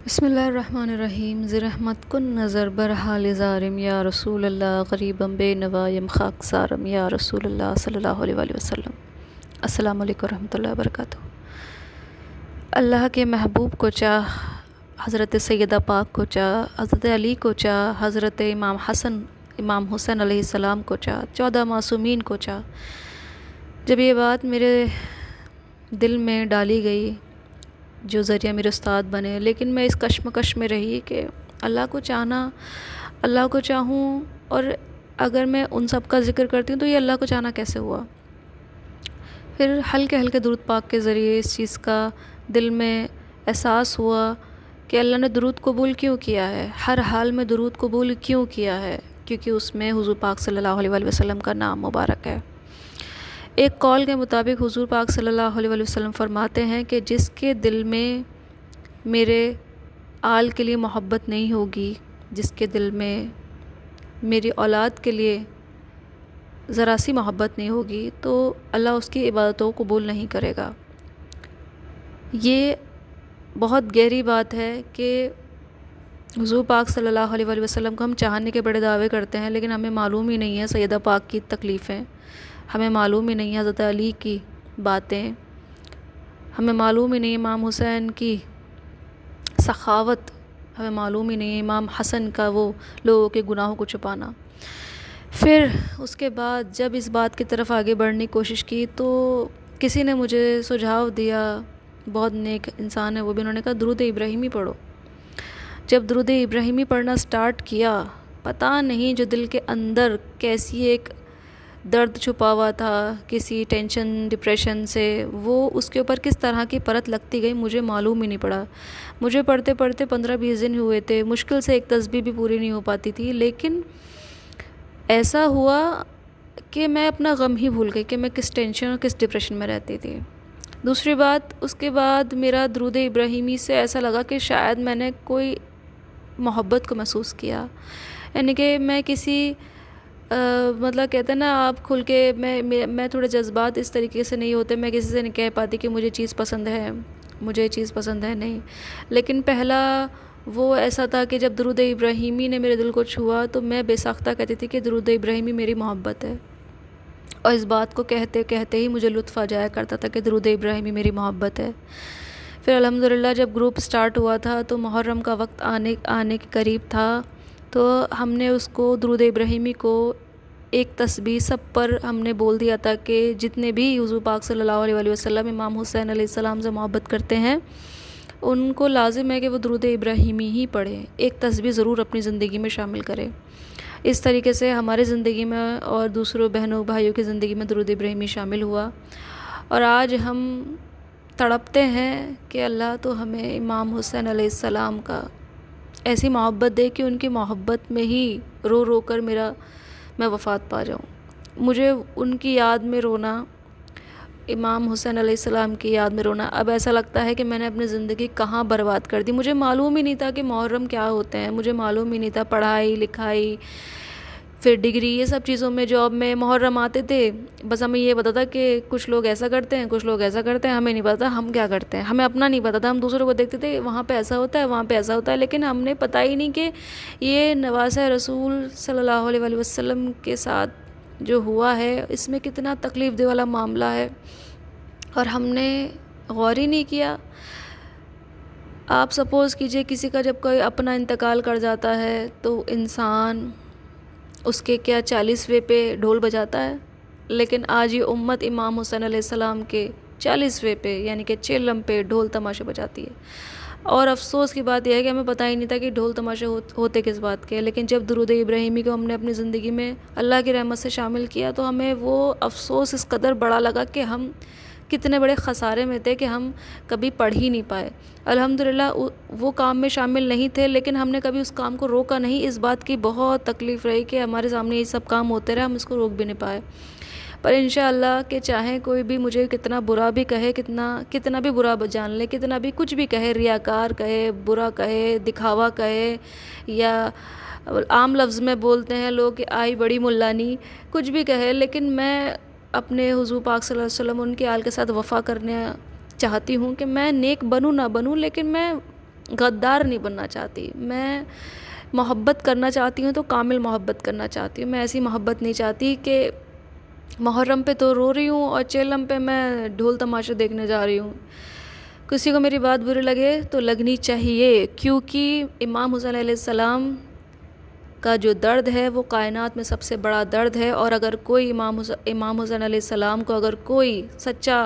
بسم اللہ الرحمن الرحیم زرحمت کن نظر برحال زارم یا رسول اللہ غریبم بے نوایم خاک سارم یا رسول اللہ صلی اللہ علیہ وآلہ وسلم۔ السلام علیکم ورحمۃ اللہ وبرکاتہ۔ اللہ کے محبوب کو چاہ، حضرت سیدہ پاک کو چاہ، حضرت علی کو چاہ، حضرت امام حسن امام حسین علیہ السلام کو چاہ، 14 معصومین کو چاہ۔ جب یہ بات میرے دل میں ڈالی گئی، جو ذریعہ میرے استاد بنے، لیکن میں اس کشمکش میں رہی کہ اللہ کو چاہنا، اللہ کو چاہوں، اور اگر میں ان سب کا ذکر کرتی ہوں تو یہ اللہ کو چاہنا کیسے ہوا۔ پھر ہلکے ہلکے درود پاک کے ذریعے اس چیز کا دل میں احساس ہوا کہ اللہ نے درود قبول کیوں کیا ہے، ہر حال میں درود قبول کیوں کیا ہے، کیونکہ اس میں حضور پاک صلی اللہ علیہ وآلہ وسلم کا نام مبارک ہے۔ ایک قول کے مطابق حضور پاک صلی اللہ علیہ وآلہ وسلم فرماتے ہیں کہ جس کے دل میں میرے آل کے لیے محبت نہیں ہوگی، جس کے دل میں میری اولاد کے لیے ذرا سی محبت نہیں ہوگی، تو اللہ اس کی عبادتوں کو قبول نہیں کرے گا۔ یہ بہت گہری بات ہے کہ حضور پاک صلی اللہ علیہ وآلہ وسلم کو ہم چاہنے کے بڑے دعوے کرتے ہیں، لیکن ہمیں معلوم ہی نہیں ہے سیدہ پاک کی تکلیفیں، ہمیں معلوم ہی نہیں ہے حضرت علی کی باتیں، ہمیں معلوم ہی نہیں امام حسین کی سخاوت، ہمیں معلوم ہی نہیں امام حسن کا وہ لوگوں کے گناہوں کو چھپانا۔ پھر اس کے بعد جب اس بات کی طرف آگے بڑھنے کی کوشش کی تو کسی نے مجھے سجھاؤ دیا، بہت نیک انسان ہے وہ بھی، انہوں نے کہا درود ابراہیمی پڑھو۔ جب درود ابراہیمی پڑھنا سٹارٹ کیا، پتہ نہیں جو دل کے اندر کیسی ایک درد چھپا ہوا تھا، کسی ٹینشن ڈپریشن سے، وہ اس کے اوپر کس طرح کی پرت لگتی گئی مجھے معلوم ہی نہیں پڑا۔ مجھے پڑھتے پڑھتے 15-20 دن ہوئے تھے، مشکل سے ایک تسبیح بھی پوری نہیں ہو پاتی تھی، لیکن ایسا ہوا کہ میں اپنا غم ہی بھول گئی کہ میں کس ٹینشن اور کس ڈپریشن میں رہتی تھی۔ دوسری بات، اس کے بعد میرا درود ابراہیمی سے ایسا لگا کہ شاید میں نے کوئی محبت کو محسوس کیا، یعنی کہ میں کسی مطلب کہتے ہیں نا آپ کھل کے، میں تھوڑے جذبات اس طریقے سے نہیں ہوتے، میں کسی سے نہیں کہہ پاتی کہ مجھے چیز پسند ہے، مجھے چیز پسند ہے، نہیں۔ لیکن پہلا وہ ایسا تھا کہ جب درود ابراہیمی نے میرے دل کو چھوا تو میں بے ساختہ کہتی تھی کہ درود ابراہیمی میری محبت ہے، اور اس بات کو کہتے کہتے ہی مجھے لطف آ جایا کرتا تھا کہ درود ابراہیمی میری محبت ہے۔ پھر الحمدللہ جب گروپ سٹارٹ ہوا تھا تو محرم کا وقت آنے کے قریب تھا، تو ہم نے اس کو درود ابراہیمی کو ایک تسبیح سب پر ہم نے بول دیا تھا کہ جتنے بھی حضور پاک صلی اللہ علیہ وآلہ وسلم امام حسین علیہ السلام سے محبت کرتے ہیں ان کو لازم ہے کہ وہ درود ابراہیمی ہی پڑھیں، ایک تسبیح ضرور اپنی زندگی میں شامل کریں۔ اس طریقے سے ہمارے زندگی میں اور دوسروں بہنوں بھائیوں کی زندگی میں درود ابراہیمی شامل ہوا، اور آج ہم تڑپتے ہیں کہ اللہ تو ہمیں امام حسین علیہ السلام کا ایسی محبت دے کہ ان کی محبت میں ہی رو رو کر میں وفات پا جاؤں۔ مجھے ان کی یاد میں رونا، امام حسین علیہ السلام کی یاد میں رونا، اب ایسا لگتا ہے کہ میں نے اپنی زندگی کہاں برباد کر دی۔ مجھے معلوم ہی نہیں تھا کہ محرم کیا ہوتے ہیں، مجھے معلوم ہی نہیں تھا پڑھائی لکھائی، پھر ڈگری، یہ سب چیزوں میں جاب میں محرم آتے تھے، بس ہمیں یہ پتا تھا کہ کچھ لوگ ایسا کرتے ہیں، کچھ لوگ ایسا کرتے ہیں، ہمیں نہیں پتا ہم کیا کرتے ہیں، ہمیں اپنا نہیں پتا تھا، ہم دوسروں کو دیکھتے تھے وہاں پہ ایسا ہوتا ہے، وہاں پہ ایسا ہوتا ہے، لیکن ہم نے پتہ ہی نہیں کہ یہ نواسہ رسول صلی اللہ علیہ وآلہ وسلم کے ساتھ جو ہوا ہے اس میں کتنا تکلیف دہ والا معاملہ ہے، اور ہم نے غور ہی نہیں کیا۔ آپ سپوز کیجئے کسی کا جب کوئی اپنا انتقال کر جاتا ہے تو انسان اس کے کیا 40ویں پہ ڈھول بجاتا ہے، لیکن آج یہ امت امام حسین علیہ السلام کے 40ویں پہ یعنی کہ چیلم پہ ڈھول تماشے بجاتی ہے، اور افسوس کی بات یہ ہے کہ ہمیں پتہ ہی نہیں تھا کہ ڈھول تماشے ہوتے کس بات کے، لیکن جب درود ابراہیمی کو ہم نے اپنی زندگی میں اللہ کی رحمت سے شامل کیا تو ہمیں وہ افسوس اس قدر بڑا لگا کہ ہم کتنے بڑے خسارے میں تھے کہ ہم کبھی پڑھ ہی نہیں پائے۔ الحمدللہ وہ کام میں شامل نہیں تھے، لیکن ہم نے کبھی اس کام کو روکا نہیں، اس بات کی بہت تکلیف رہی کہ ہمارے سامنے یہ سب کام ہوتے رہے، ہم اس کو روک بھی نہیں پائے۔ پر انشاءاللہ کہ چاہے کوئی بھی مجھے کتنا برا بھی کہے، کتنا بھی برا جان لے، کتنا بھی کچھ بھی کہے، ریاکار کہے، برا کہے، دکھاوا کہے، یا عام لفظ میں بولتے ہیں لوگ کہ آئی بڑی ملانی، کچھ بھی کہے، لیکن میں اپنے حضور پاک صلی اللہ علیہ وسلم ان کے آل کے ساتھ وفا کرنا چاہتی ہوں کہ میں نیک بنوں نہ بنوں، لیکن میں غدار نہیں بننا چاہتی. میں محبت کرنا چاہتی ہوں تو کامل محبت کرنا چاہتی ہوں. میں ایسی محبت نہیں چاہتی کہ محرم پہ تو رو رہی ہوں اور چیلم پہ میں ڈھول تماشے دیکھنے جا رہی ہوں. کسی کو میری بات بری لگے تو لگنی چاہیے، کیونکہ امام حسین علیہ السلام کا جو درد ہے وہ کائنات میں سب سے بڑا درد ہے. اور اگر کوئی امام حسین علیہ السلام کو اگر کوئی سچا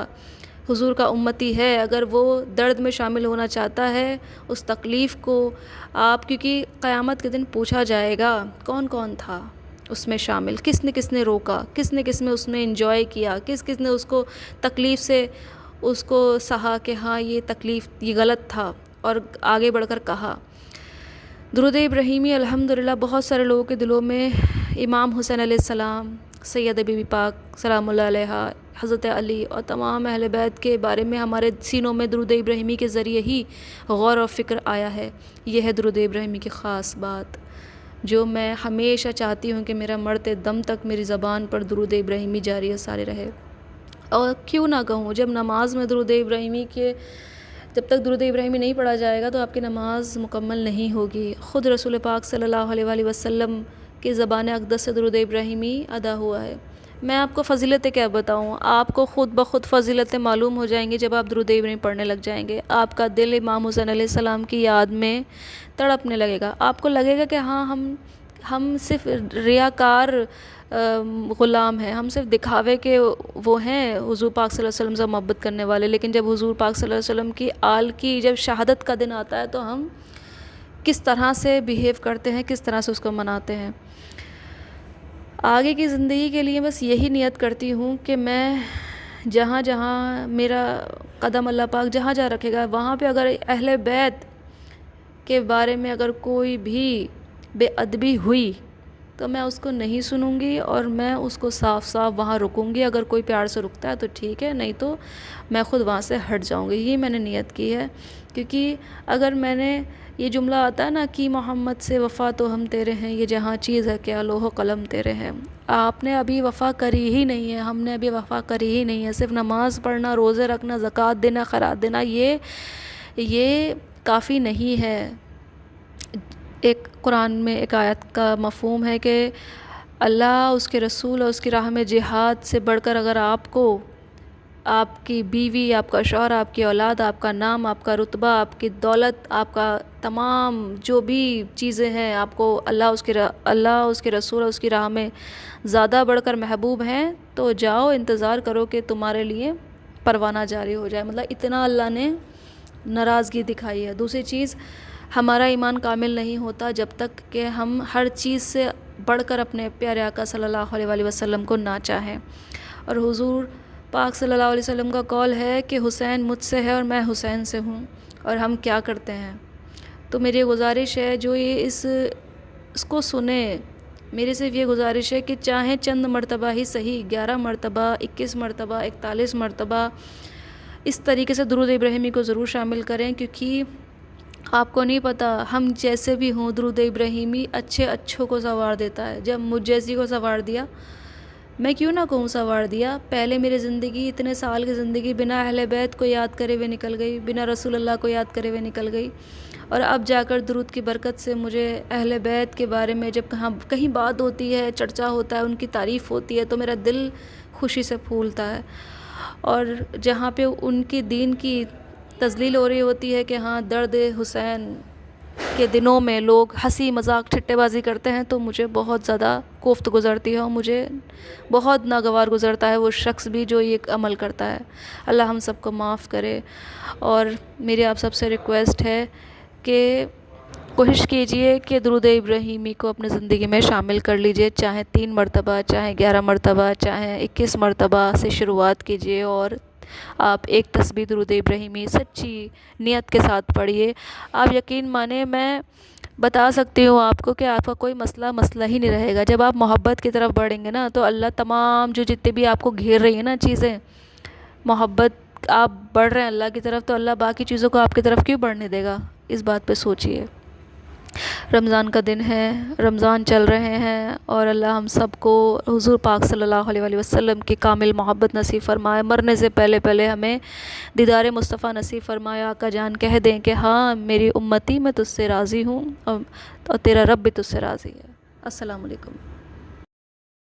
حضور کا امتی ہے، اگر وہ درد میں شامل ہونا چاہتا ہے، اس تکلیف کو آپ، کیونکہ قیامت کے دن پوچھا جائے گا کون کون تھا اس میں شامل، کس نے روکا، کس نے اس میں انجوائے کیا، کس نے اس کو تکلیف سے اس کو سہا کہ ہاں یہ تکلیف یہ غلط تھا اور آگے بڑھ کر کہا. درود ابراہیمی الحمدللہ بہت سارے لوگوں کے دلوں میں امام حسین علیہ السلام، سیدہ بی بی پاک سلام اللہ علیہا، حضرت علی اور تمام اہل بیت کے بارے میں ہمارے سینوں میں درود ابراہیمی کے ذریعے ہی غور و فکر آیا ہے. یہ ہے درود ابراہیمی کی خاص بات جو میں ہمیشہ چاہتی ہوں کہ میرا مرتے دم تک میری زبان پر درود ابراہیمی جاری و ساری رہے. اور کیوں نہ کہوں، جب نماز میں جب تک درود ابراہیمی نہیں پڑھا جائے گا تو آپ کی نماز مکمل نہیں ہوگی. خود رسول پاک صلی اللہ علیہ وآلہ وسلم کی زبان اقدس سے درود ابراہیمی ادا ہوا ہے. میں آپ کو فضیلتیں کیا بتاؤں، آپ کو خود بخود فضیلتیں معلوم ہو جائیں گی جب آپ درود ابراہیمی پڑھنے لگ جائیں گے. آپ کا دل امام حسین علیہ السلام کی یاد میں تڑپنے لگے گا. آپ کو لگے گا کہ ہاں ہم صرف ریاکار غلام ہیں، ہم صرف دکھاوے کے وہ ہیں حضور پاک صلی اللہ علیہ وسلم سے محبت کرنے والے. لیکن جب حضور پاک صلی اللہ علیہ وسلم کی آل کی جب شہادت کا دن آتا ہے تو ہم کس طرح سے بیہیو کرتے ہیں، کس طرح سے اس کو مناتے ہیں. آگے کی زندگی کے لیے بس یہی نیت کرتی ہوں کہ میں جہاں جہاں میرا قدم اللہ پاک جہاں جہاں رکھے گا، وہاں پہ اگر اہل بیت کے بارے میں اگر کوئی بھی بے ادبی ہوئی تو میں اس کو نہیں سنوں گی اور میں اس کو صاف وہاں رکوں گی. اگر کوئی پیار سے رکتا ہے تو ٹھیک ہے، نہیں تو میں خود وہاں سے ہٹ جاؤں گی. یہ میں نے نیت کی ہے، کیونکہ اگر میں نے یہ جملہ آتا ہے نا کہ محمد سے وفا تو ہم تیرے ہیں، یہ جہاں چیز ہے کیا لوح و قلم تیرے ہیں. آپ نے ابھی وفا کری ہی نہیں ہے، ہم نے ابھی وفا کری ہی نہیں ہے. صرف نماز پڑھنا، روزے رکھنا، زکوٰۃ دینا، خیرات دینا یہ کافی نہیں ہے. ایک قرآن میں ایک آیت کا مفہوم ہے کہ اللہ، اس کے رسول اور اس کی راہ میں جہاد سے بڑھ کر اگر آپ کو آپ کی بیوی، آپ کا شوہر، آپ کی اولاد، آپ کا نام، آپ کا رتبہ، آپ کی دولت، آپ کا تمام جو بھی چیزیں ہیں آپ کو اللہ، اس کے رسول اور اس کی راہ میں زیادہ بڑھ کر محبوب ہیں تو جاؤ، انتظار کرو کہ تمہارے لیے پروانہ جاری ہو جائے. مطلب اتنا اللہ نے ناراضگی دکھائی ہے. دوسری چیز، ہمارا ایمان کامل نہیں ہوتا جب تک کہ ہم ہر چیز سے بڑھ کر اپنے پیارے آقا صلی اللہ علیہ وآلہ وسلم کو نہ چاہیں. اور حضور پاک صلی اللہ علیہ وسلم کا قول ہے کہ حسین مجھ سے ہے اور میں حسین سے ہوں. اور ہم کیا کرتے ہیں؟ تو میری گزارش ہے جو یہ اس کو سنے، میری صرف یہ گزارش ہے کہ چاہیں چند مرتبہ ہی صحیح، 11 مرتبہ، 21 مرتبہ، 41 مرتبہ اس طریقے سے درود ابراہیمی کو ضرور شامل کریں. کیونکہ آپ کو نہیں پتہ، ہم جیسے بھی ہوں درود ابراہیمی اچھوں کو سنوار دیتا ہے. جب مجھ جیسی کو سنوار دیا، میں کیوں نہ کہوں سنوار دیا. پہلے میری زندگی، اتنے سال کی زندگی بنا اہل بیت کو یاد کرے ہوئے نکل گئی، بنا رسول اللہ کو یاد کرے ہوئے نکل گئی. اور اب جا کر درود کی برکت سے مجھے اہل بیت کے بارے میں جب کہیں بات ہوتی ہے، چرچا ہوتا ہے، ان کی تعریف ہوتی ہے تو میرا دل خوشی سے پھولتا ہے. اور جہاں پہ ان کی دین کی تذلیل ہو رہی ہوتی ہے کہ ہاں درد حسین کے دنوں میں لوگ ہنسی مذاق ٹھٹے بازی کرتے ہیں تو مجھے بہت زیادہ کوفت گزرتی ہے اور مجھے بہت ناگوار گزرتا ہے وہ شخص بھی جو یہ عمل کرتا ہے. اللہ ہم سب کو معاف کرے. اور میری آپ سب سے ریکویسٹ ہے کہ کوشش کیجئے کہ درود ابراہیمی کو اپنی زندگی میں شامل کر لیجئے. چاہے 3 مرتبہ، چاہے 11 مرتبہ، چاہے 21 مرتبہ سے شروعات کیجئے اور آپ ایک تسبیح درود ابراہیمی سچی نیت کے ساتھ پڑھیے. آپ یقین مانیں، میں بتا سکتی ہوں آپ کو کہ آپ کا کوئی مسئلہ ہی نہیں رہے گا. جب آپ محبت کی طرف بڑھیں گے نا تو اللہ تمام جو جتنے بھی آپ کو گھیر رہی ہیں نا چیزیں، محبت آپ بڑھ رہے ہیں اللہ کی طرف تو اللہ باقی چیزوں کو آپ کی طرف کیوں بڑھنے دے گا؟ اس بات پہ سوچئے. رمضان کا دن ہے، رمضان چل رہے ہیں، اور اللہ ہم سب کو حضور پاک صلی اللہ علیہ وآلہ وسلم کی کامل محبت نصیب فرمائے۔ مرنے سے پہلے پہلے ہمیں دیدار مصطفیٰ نصیب فرمائے۔ آقا جان کہہ دیں کہ ہاں میری امتی میں تجھ سے راضی ہوں، اور تیرا رب بھی تجھ سے راضی ہے۔ السلام علیکم۔